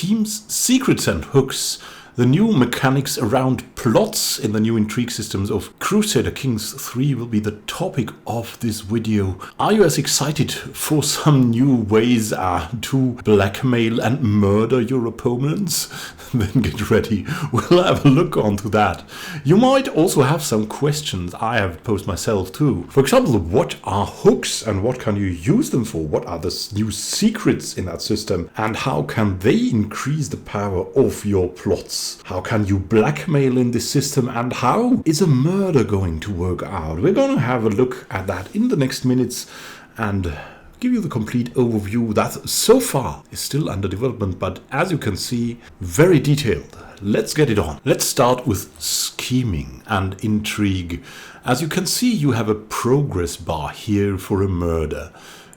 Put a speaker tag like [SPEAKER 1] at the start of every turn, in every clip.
[SPEAKER 1] schemes, secrets and hooks, the new mechanics around plots in the new intrigue systems of Crusader Kings 3 will be the topic of this video. Are you as excited for some new ways to blackmail and murder your opponents? Then get ready, we'll have a look onto that. You might also have some questions I have posed myself too. For example, what are hooks and what can you use them for? What are the new secrets in that system and how can they increase the power of your plots? How can you blackmail in this system and how is a murder going to work out? We're going to have a look at that in the next minutes and give you the complete overview that so far is still under development, but as you can see, very detailed. Let's get it on. Let's start with scheming and intrigue. As you can see, you have a progress bar here for a murder.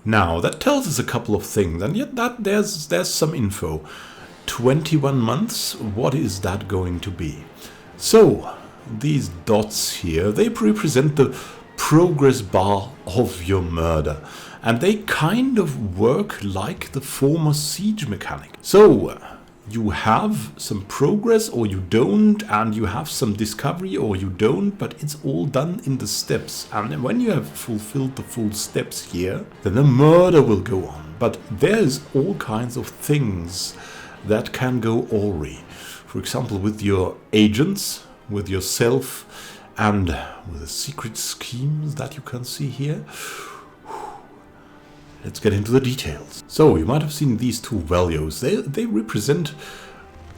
[SPEAKER 1] Now, that tells us a couple of things, and yet there's some info. 21 months, what is that going to be? So, these dots here, they represent the progress bar of your murder. And they kind of work like the former siege mechanic. So, you have some progress or you don't, and you have some discovery or you don't, but it's all done in the steps. And when you have fulfilled the full steps here, then the murder will go on. But there's all kinds of things that can go awry. For example, with your agents, with yourself, and with the secret schemes that you can see here. Let's get into the details. So, you might have seen these two values. They represent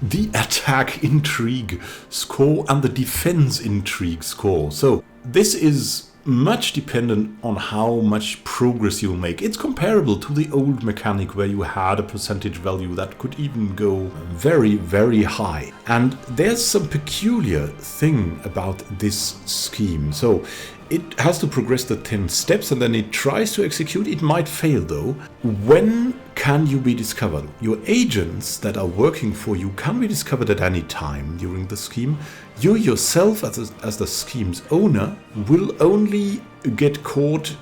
[SPEAKER 1] the attack intrigue score and the defense intrigue score. So, this is much dependent on how much progress you'll make. It's comparable to the old mechanic where you had a percentage value that could even go very, very high. And there's some peculiar thing about this scheme. So it has to progress the 10 steps and then it tries to execute. It might fail though. When can you be discovered? Your agents that are working for you can be discovered at any time during the scheme. You yourself as the scheme's owner will only get caught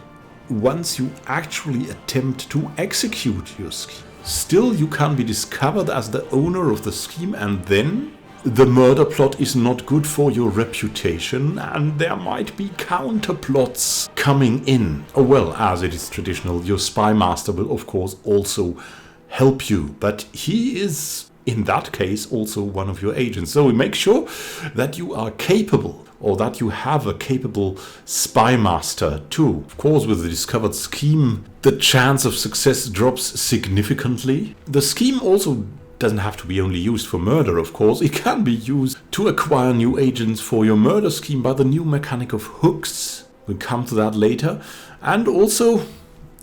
[SPEAKER 1] once you actually attempt to execute your scheme. Still, you can be discovered as the owner of the scheme and then the murder plot is not good for your reputation and there might be counter plots coming in. Oh well, as it is traditional, your spy master will of course also help you, but he is in that case also one of your agents. So make sure that you are capable or that you have a capable spy master too. Of course, with the discovered scheme, the chance of success drops significantly. The scheme also doesn't have to be only used for murder, of course. It can be used to acquire new agents for your murder scheme by the new mechanic of hooks. We'll come to that later. And also,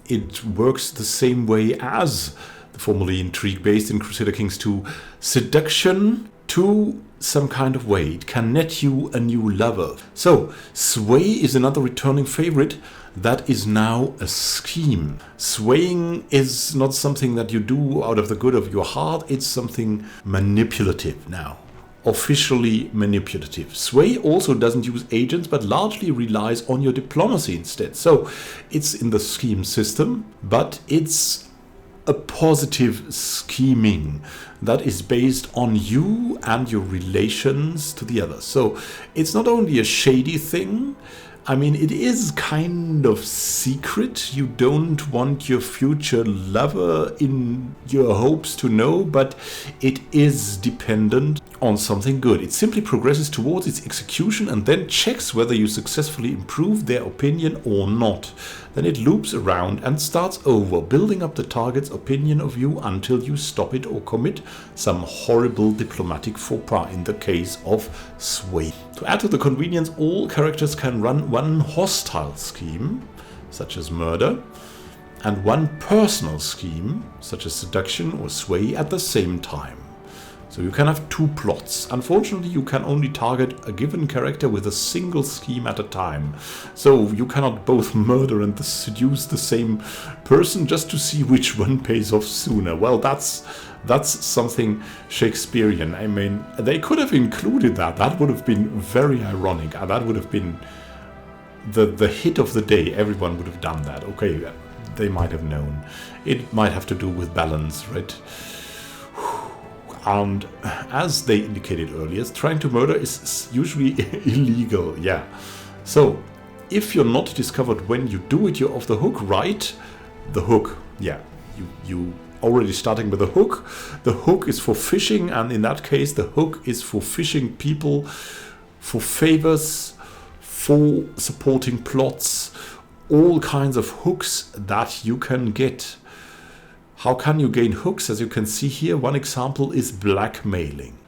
[SPEAKER 1] it works the same way as the formerly intrigue based in Crusader Kings 2. Seduction to some kind of way. It can net you a new lover. So, sway is another returning favorite. That is now a scheme. Swaying is not something that you do out of the good of your heart. It's something manipulative now. Officially manipulative. Sway also doesn't use agents but largely relies on your diplomacy instead. So it's in the scheme system, but it's a positive scheming that is based on you and your relations to the others. So it's not only a shady thing. I mean, it is kind of secret. You don't want your future lover in your hopes to know, but it is dependent on something good. It simply progresses towards its execution and then checks whether you successfully improve their opinion or not. Then it loops around and starts over, building up the target's opinion of you until you stop it or commit some horrible diplomatic faux pas in the case of sway. To add to the convenience, all characters can run one hostile scheme, such as murder, and one personal scheme, such as seduction or sway, at the same time. So you can have two plots. Unfortunately, you can only target a given character with a single scheme at a time. So you cannot both murder and seduce the same person just to see which one pays off sooner. Well, that's something Shakespearean. I mean, they could have included that. That would have been very ironic. That would have been the hit of the day. Everyone would have done that. Okay, they might have known. It might have to do with balance, right? And as they indicated earlier, trying to murder is usually illegal, yeah. So, if you're not discovered when you do it, you're off the hook, right? The hook, yeah. You already starting with the hook. The hook is for fishing, and in that case, the hook is for fishing people, for favors, for supporting plots, all kinds of hooks that you can get. How can you gain hooks? As you can see here, one example is blackmailing.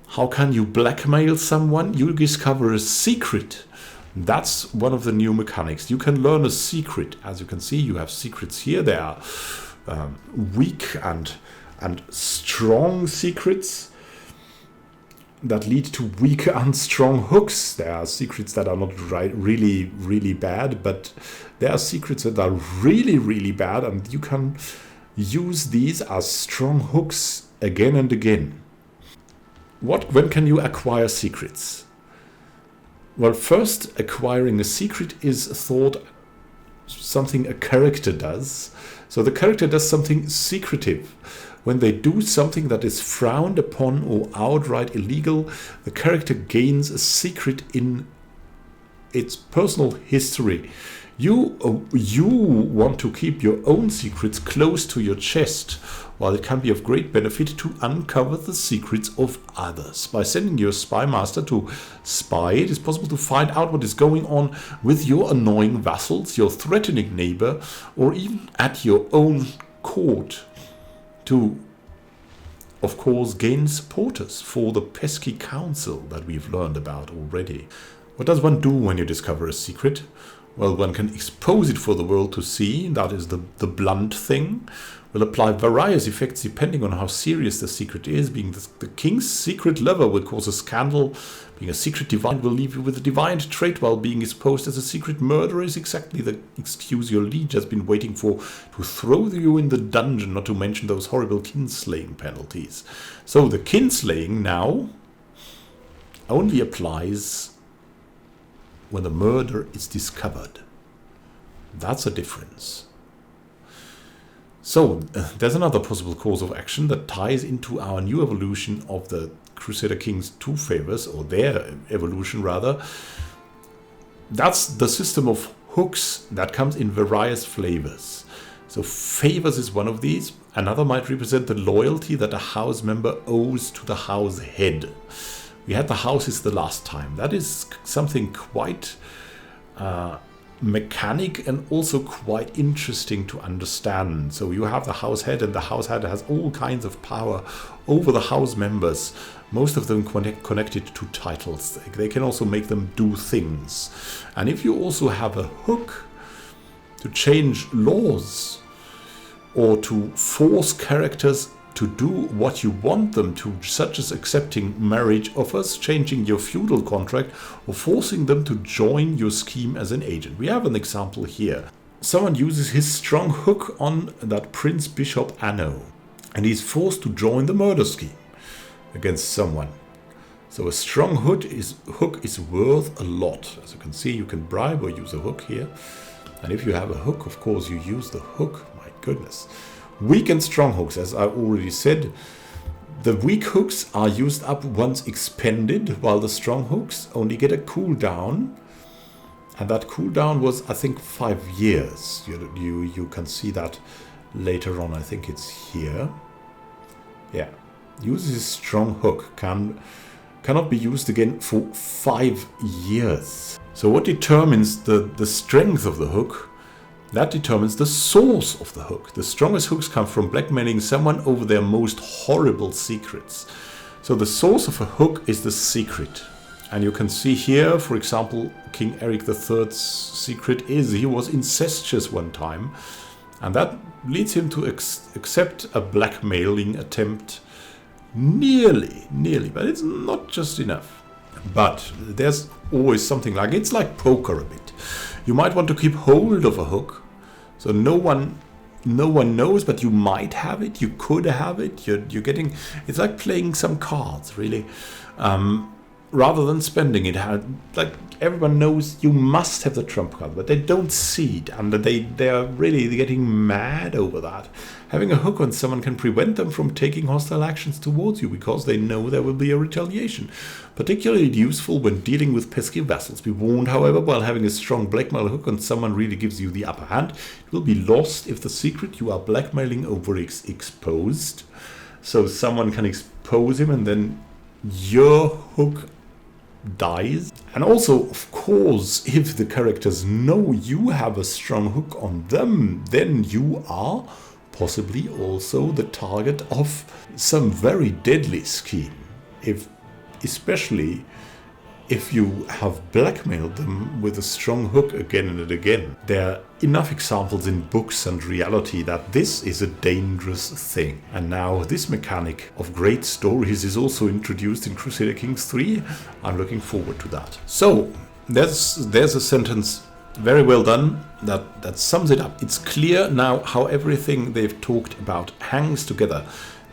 [SPEAKER 1] How can you blackmail someone? You discover a secret. That's one of the new mechanics. You can learn a secret. As you can see, you have secrets here. There are weak and strong secrets that lead to weak and strong hooks. There are secrets that are not really bad, but there are secrets that are really bad, and you can use these as strong hooks again and again. When can you acquire secrets? Well, first, acquiring a secret is thought something a character does. So the character does something secretive. When they do something that is frowned upon or outright illegal, the character gains a secret in its personal history. You want to keep your own secrets close to your chest, while it can be of great benefit to uncover the secrets of others. By sending your spy master to spy, it is possible to find out what is going on with your annoying vassals, your threatening neighbor, or even at your own court, to, of course, gain supporters for the pesky council that we've learned about already. What does one do when you discover a secret? Well, one can expose it for the world to see. That is the blunt thing. We'll apply various effects depending on how serious the secret is. Being the king's secret lover will cause a scandal. Being a secret divine will leave you with a divine trait, while being exposed as a secret murderer is exactly the excuse your liege has been waiting for to throw you in the dungeon, not to mention those horrible kinslaying penalties. So the kinslaying now only applies when the murder is discovered. That's a difference. So, there's another possible course of action that ties into our new evolution of the Crusader Kings 2 favors, or their evolution rather. That's the system of hooks that comes in various flavors. So favors is one of these. Another might represent the loyalty that a house member owes to the house head. We had the houses the last time. That is something quite mechanic and also quite interesting to understand. So you have the house head, and the house head has all kinds of power over the house members, most of them connected to titles. They can also make them do things. And if you also have a hook to change laws or to force characters to do what you want them to, such as accepting marriage offers, changing your feudal contract, or forcing them to join your scheme as an agent. We have an example here. Someone uses his strong hook on that Prince Bishop Anno, and he's forced to join the murder scheme against someone. So a strong hook is worth a lot. As you can see, you can bribe or use a hook here. And if you have a hook, of course, you use the hook. My goodness. Weak and strong hooks, as I already said. The weak hooks are used up once expended, while the strong hooks only get a cooldown. And that cooldown was, I think, 5 years. You can see that later on. I think it's here. Yeah. Uses a strong hook. Cannot be used again for 5 years. So what determines the strength of the hook? That determines the source of the hook. The strongest hooks come from blackmailing someone over their most horrible secrets. So the source of a hook is the secret. And you can see here, for example, King Eric III's secret is he was incestuous one time. And that leads him to accept a blackmailing attempt nearly, but it's not just enough. But there's always something like, it's like poker a bit. You might want to keep hold of a hook, so no one knows, but you might have it. You could have it. You're getting. It's like playing some cards, really. rather than spending it. Like everyone knows you must have the trump card, but they don't see it, and they are really getting mad over that. Having a hook on someone can prevent them from taking hostile actions towards you because they know there will be a retaliation. Particularly useful when dealing with pesky vassals. Be warned, however, while having a strong blackmail hook on someone really gives you the upper hand, it will be lost if the secret you are blackmailing over is exposed. So someone can expose him and then your hook dies. And also, of course, if the characters know you have a strong hook on them, then you are possibly also the target of some very deadly scheme. Especially if you have blackmailed them with a strong hook again and again. There are enough examples in books and reality that this is a dangerous thing. And now this mechanic of great stories is also introduced in Crusader Kings 3. I'm looking forward to that. So there's a sentence, very well done, that sums it up. It's clear now how everything they've talked about hangs together.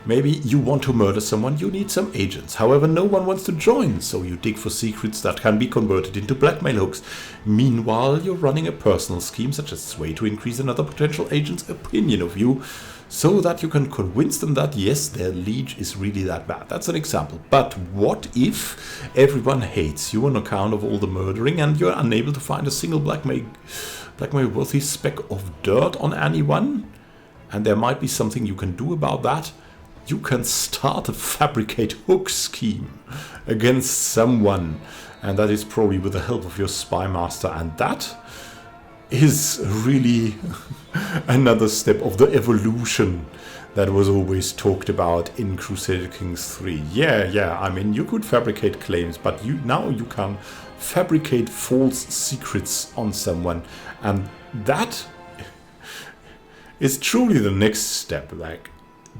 [SPEAKER 1] Maybe you want to murder someone, you need some agents. However, no one wants to join, so you dig for secrets that can be converted into blackmail hooks. Meanwhile, you're running a personal scheme such as this way to increase another potential agent's opinion of you, so that you can convince them that, yes, their liege is really that bad. That's an example. But what if everyone hates you on account of all the murdering and you're unable to find a single blackmail-worthy speck of dirt on anyone? And there might be something you can do about that. You can start a fabricate hook scheme against someone, and that is probably with the help of your spy master, and that is really another step of the evolution that was always talked about in Crusader Kings 3. Yeah, I mean, you could fabricate claims, but now you can fabricate false secrets on someone, and that is truly the next step. Like,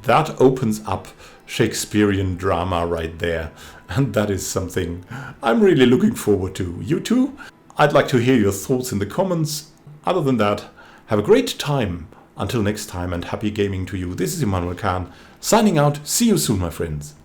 [SPEAKER 1] that opens up Shakespearean drama right there, and that is something I'm really looking forward to. You too? I'd like to hear your thoughts in the comments. Other than that, have a great time. Until next time, and happy gaming to you. This is Immanuel signing out. See you soon, my friends.